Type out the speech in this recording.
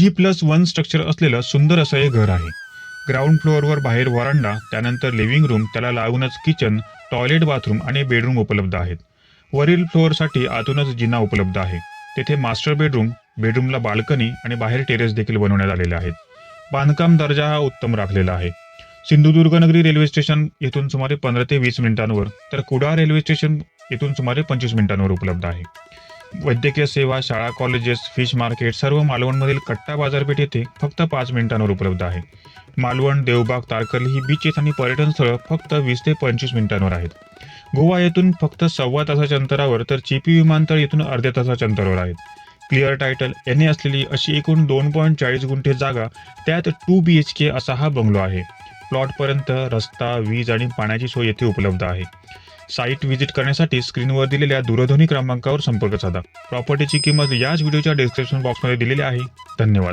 G+1 structure असलेलं सुंदर असं हे घर आहे. ग्राउंड फ्लोअरवर बाहेर व्हरांडा, त्यानंतर लिव्हिंग रूम, त्याला लागूनच किचन, टॉयलेट, बाथरूम आणि बेडरूम उपलब्ध आहेत. वरील फ्लोअरसाठी आतूनच जिना उपलब्ध आहे. तेथे मास्टर बेडरूम, बेडरूमला बाल्कनी आणि बाहेर टेरेस देखील बनवण्यात आलेले आहेत. बांधकाम दर्जा हा उत्तम राखलेला आहे. सिंधुदुर्गनगरी रेल्वे स्टेशन येथून सुमारे 15 ते 20 मिनिटांवर, तर कुडाळ रेल्वे स्टेशन येथून सुमारे 25 मिनिटांवर उपलब्ध आहे. वैद्यकीय सेवा, शाळा, कॉलेजेस, फिश मार्केट सर्व मालवणमधील कट्टा बाजारपेठ येथे फक्त 5 मिनिटांवर उपलब्ध आहे. मालवण, देवबाग, तारकर्ली ही बीचेस आणि पर्यटन स्थळं फक्त 20 ते 25 मिनिटांवर आहेत. गोवा येथून फक्त सव्वा तासाच्या अंतरावर, तर चिपी विमानतळ येथून अर्ध्या तासाच्या अंतरावर आहेत. क्लिअर टायटल एनए असलेली अशी एकूण 2.40 गुंठे जागा, त्यात 2 BHK असा हा बंगलो आहे. प्लॉटपर्यंत रस्ता, वीज आणि पाण्याची सोय येथे उपलब्ध आहे. साईट व्हिजिट करण्यासाठी स्क्रीनवर दिलेल्या दूरध्वनी क्रमांकावर संपर्क साधा. प्रॉपर्टीची किंमत याच व्हिडिओच्या डिस्क्रिप्शन बॉक्समध्ये दिलेली आहे. धन्यवाद.